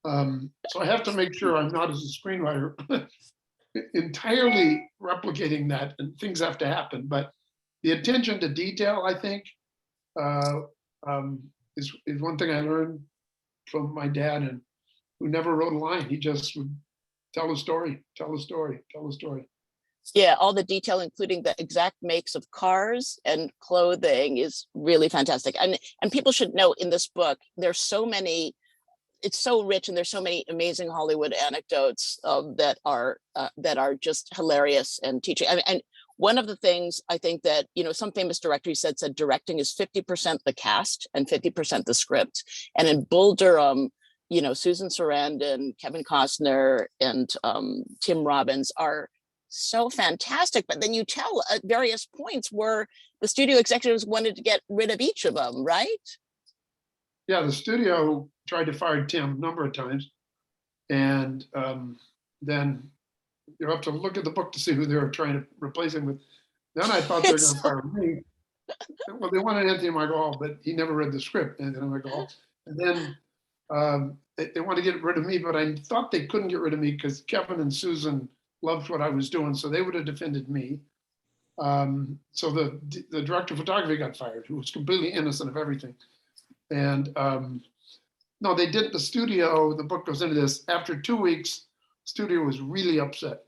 So I have to make sure I'm not, as a screenwriter, entirely replicating that, and things have to happen. But the attention to detail, I think, is one thing I learned from my dad, and who never wrote a line. He just would tell a story. Yeah, all the detail, including the exact makes of cars and clothing, is really fantastic. And people should know, in this book, there's so many, it's so rich, and there's so many amazing Hollywood anecdotes that are just hilarious and teaching. And one of the things I think that, some famous director said directing is 50% the cast and 50% the script. And in Bull Durham, Susan Sarandon, Kevin Costner, and Tim Robbins are so fantastic. But then you tell at various points where the studio executives wanted to get rid of each of them, right? Yeah, the studio tried to fire Tim a number of times. And then you have to look at the book to see who they were trying to replace him with. Then I thought they were going to fire me. Well, they wanted Anthony Michael Hall, but he never read the script, Anthony Michael Hall. And then they wanted to get rid of me, but I thought they couldn't get rid of me because Kevin and Susan loved what I was doing, so they would have defended me. So the director of photography got fired, who was completely innocent of everything. And no, they did the studio. The book goes into this. After 2 weeks, the studio was really upset.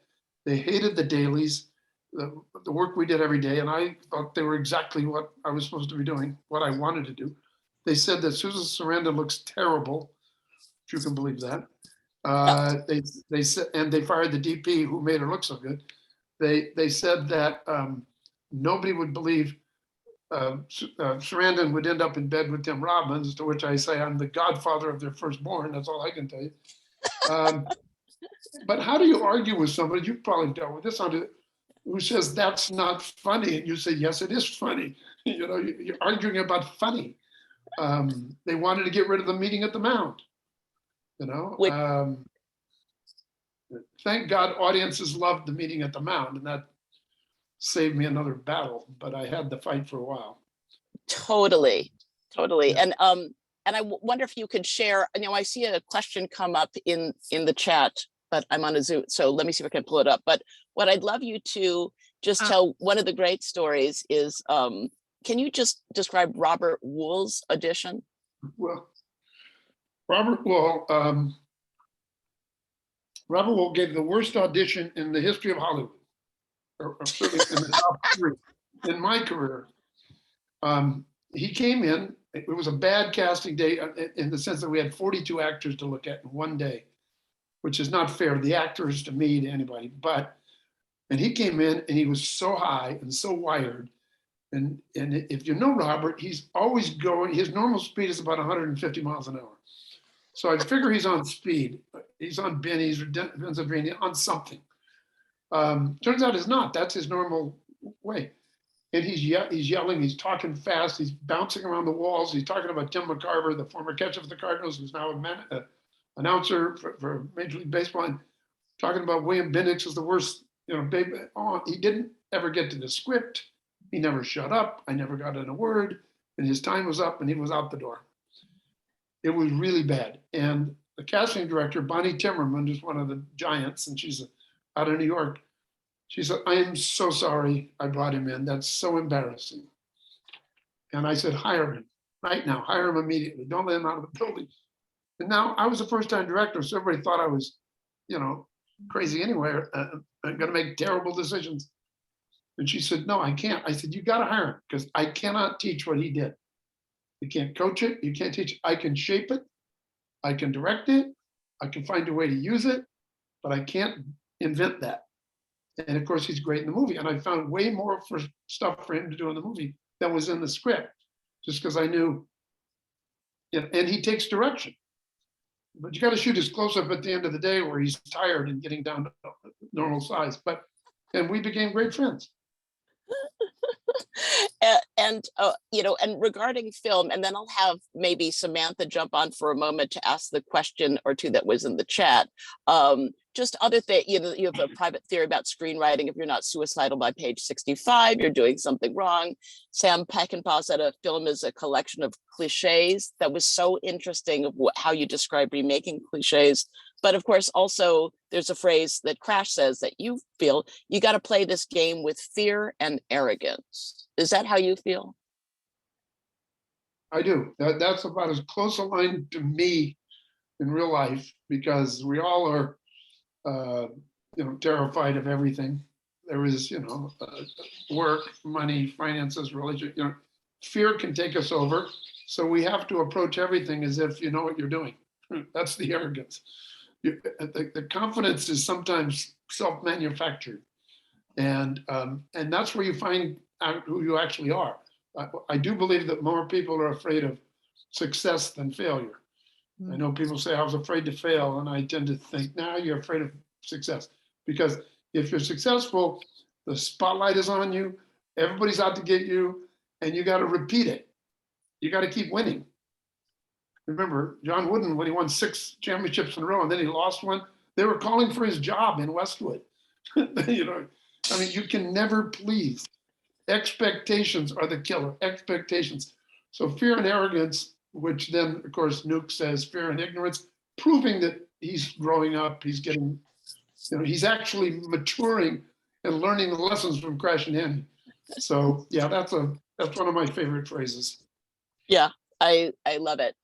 They hated the dailies, the work we did every day, and I thought they were exactly what I was supposed to be doing, what I wanted to do. They said that Susan Sarandon looks terrible, if you can believe that. They said, and they fired the DP who made her look so good. They said that nobody would believe Sarandon would end up in bed with Tim Robbins, to which I say I'm the godfather of their firstborn. That's all I can tell you. But how do you argue with somebody, you've probably dealt with this, who says that's not funny, and you say, yes, it is funny. You're arguing about funny. They wanted to get rid of the meeting at the Mound. Thank God audiences loved the meeting at the Mound, and that saved me another battle, but I had the fight for a while. Totally. Yeah. And I wonder if you could share, I see a question come up in the chat, but I'm on a Zoom, so let me see if I can pull it up. But what I'd love you to just tell, one of the great stories is, can you just describe Robert Wool's audition? Well, Robert Wool gave the worst audition in the history of Hollywood, or certainly in the top 3 in my career. He came in, it was a bad casting day in the sense that we had 42 actors to look at in one day, which is not fair, the actors, to me, to anybody. And he came in and he was so high and so wired. And if you know Robert, he's always going, his normal speed is about 150 miles an hour. So I figure he's on speed. He's on Benny's or Benzodrine, on something. Turns out it's not. That's his normal way. And he's yelling, he's talking fast, he's bouncing around the walls. He's talking about Tim McCarver, the former catcher for the Cardinals, who's now an announcer for Major League Baseball, and talking about William Bendix is the worst, baby. Oh, he didn't ever get to the script. He never shut up. I never got in a word. And his time was up and he was out the door. It was really bad. And the casting director, Bonnie Timmerman, is one of the giants, and she's out of New York. She said, I am so sorry I brought him in. That's so embarrassing. And I said, hire him right now. Hire him immediately. Don't let him out of the building. And now I was a first-time director, so everybody thought I was, crazy anyway. I'm going to make terrible decisions. And she said, no, I can't. I said, you got to hire him because I cannot teach what he did. You can't coach it. You can't teach it. I can shape it. I can direct it. I can find a way to use it, but I can't invent that. And of course, he's great in the movie. And I found way more stuff for him to do in the movie than was in the script, just because I knew, and he takes direction. But you got to shoot his close-up at the end of the day where he's tired and getting down to normal size. And we became great friends. And regarding film, and then I'll have maybe Samantha jump on for a moment to ask the question or two that was in the chat. Just other thing, you have a private theory about screenwriting. If you're not suicidal by page 65, you're doing something wrong. Sam Peckinpah said a film is a collection of cliches. That was so interesting of how you describe remaking cliches. But of course, also there's a phrase that Crash says that you feel you got to play this game with fear and arrogance. Is that how you feel? I do. That's about as close a line to me in real life, because we all are, terrified of everything. There is, work, money, finances, religion. Fear can take us over. So we have to approach everything as if you know what you're doing. That's the arrogance. The confidence is sometimes self-manufactured. And that's where you find out who you actually are. I do believe that more people are afraid of success than failure. I know people say I was afraid to fail, and I tend to think, nah, you're afraid of success. Because if you're successful, the spotlight is on you, everybody's out to get you, and you got to repeat it. You got to keep winning. Remember, John Wooden, when he won 6 championships in a row and then he lost one, they were calling for his job in Westwood. You know, I mean, you can never please. Expectations are the killer, expectations. So fear and arrogance, which then, of course, Nuke says fear and ignorance, proving that he's growing up, he's getting, you know, he's actually maturing and learning the lessons from Crash and Andy. So yeah, that's one of my favorite phrases. Yeah, I love it.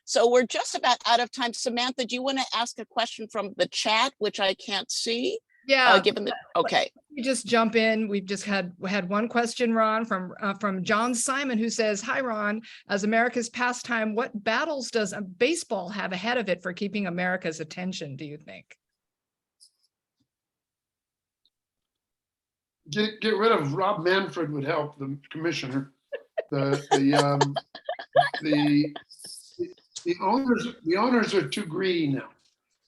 So we're just about out of time. Samantha, do you want to ask a question from the chat, which I can't see? Yeah. Given the, okay. You just jump in. We've just had one question, Ron, from John Simon, who says, "Hi, Ron. As America's pastime, what battles does baseball have ahead of it for keeping America's attention, do you think?" Get rid of Rob Manfred would help, the commissioner. The owners are too greedy now.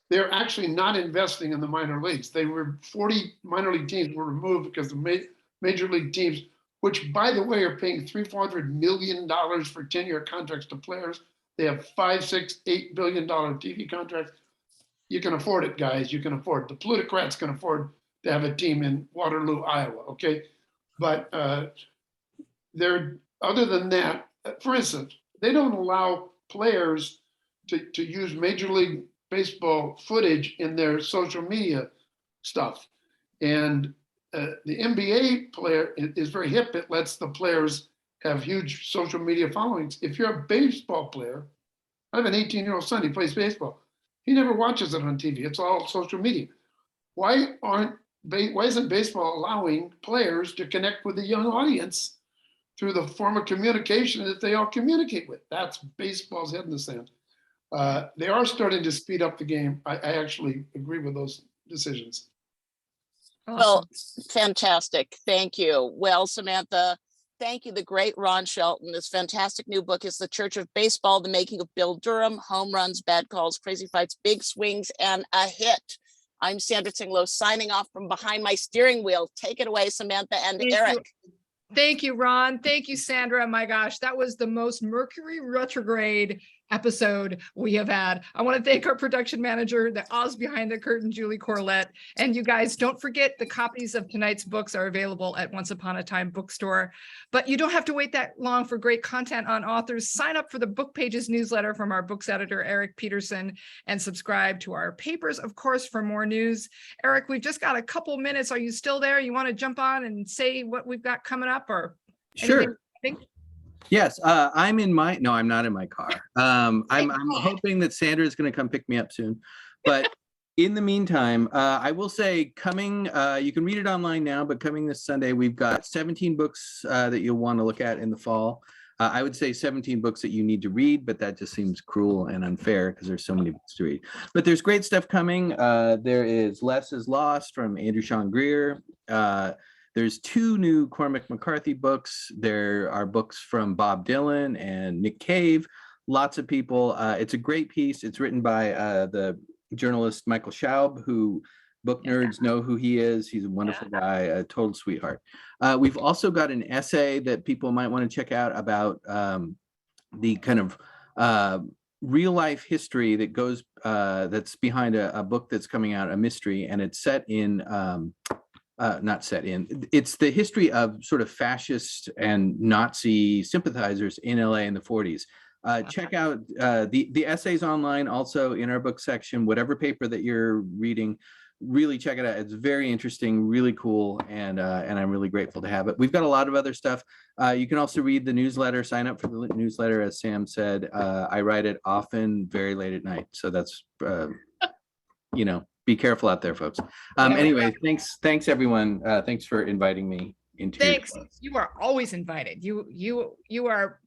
They're actually not investing in the minor leagues. 40 minor league teams were removed because the major league teams, which by the way are paying $300-400 million for 10-year contracts to players. They have $5, $6, $8 billion TV contracts. You can afford it, guys. You can afford it. The plutocrats can afford to have a team in Waterloo, Iowa. Okay, but they're other than that. For instance, they don't allow players to use Major League Baseball footage in their social media stuff, and the NBA player is very hip. It lets the players have huge social media followings. If you're a baseball player, I have an 18-year-old son. He plays baseball. He never watches it on TV. It's all social media. Why isn't baseball allowing players to connect with the young audience through the form of communication that they all communicate with? That's baseball's head in the sand. They are starting to speed up the game. I actually agree with those decisions. Well, fantastic. Thank you. Well, Samantha, thank you. The great Ron Shelton. This fantastic new book is The Church of Baseball, The Making of Bill Durham, Home Runs, Bad Calls, Crazy Fights, Big Swings, and a Hit. I'm Sandra Tinglow signing off from behind my steering wheel. Take it away, Samantha and Eric. Thank you, Ron. Thank you, Sandra. My gosh, that was the most Mercury retrograde episode we have had. I want to thank our production manager, the Oz behind the curtain, Julie Corlett. And you guys, don't forget the copies of tonight's books are available at Once Upon a Time bookstore. But you don't have to wait that long for great content on authors. Sign up for the Book Pages newsletter from our books editor, Eric Peterson, and subscribe to our papers, of course, for more news. Eric, we've just got a couple minutes. Are you still there? You want to jump on and say what we've got coming up, or sure? Anything? Yes, I'm in my, no, I'm not in my car. I'm hoping that Sandra is going to come pick me up soon. But in the meantime, I will say coming, you can read it online now, but coming this Sunday, we've got 17 books that you'll want to look at in the fall. I would say 17 books that you need to read, but that just seems cruel and unfair because there's so many books to read. But there's great stuff coming. There is Less is Lost from Andrew Sean Greer. There's 2 new Cormac McCarthy books. There are books from Bob Dylan and Nick Cave. Lots of people. It's a great piece. It's written by the journalist Michael Schaub, who book nerds know who he is. He's a wonderful guy, a total sweetheart. We've also got an essay that people might want to check out about the kind of real life history that goes that's behind a book that's coming out, a mystery, and it's set in it's the history of sort of fascist and Nazi sympathizers in LA in the 40s. Check out the essays online, also in our book section, whatever paper that you're reading, really check it out. It's very interesting, really cool, and I'm really grateful to have it. We've got a lot of other stuff. You can also read the newsletter, sign up for the newsletter. As Sam said, I write it often, very late at night. So that's, you know, be careful out there, folks. Anyway, thanks everyone. Thanks for inviting me into. Thanks. You are always invited. You are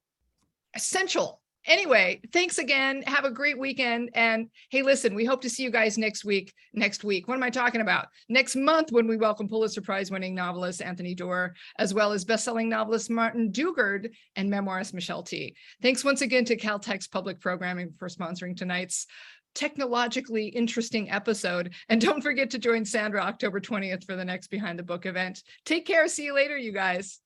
essential Anyway, thanks again. Have a great weekend. And hey, listen, we hope to see you guys next week. What am I talking about? Next month, when we welcome Pulitzer Prize winning novelist Anthony Doerr, as well as bestselling novelist Martin Dugard and memoirist Michelle T. Thanks once again to Caltech's Public Programming for sponsoring tonight's technologically interesting episode. And don't forget to join Sandra October 20th for the next Behind the Book event. Take care. See you later, you guys.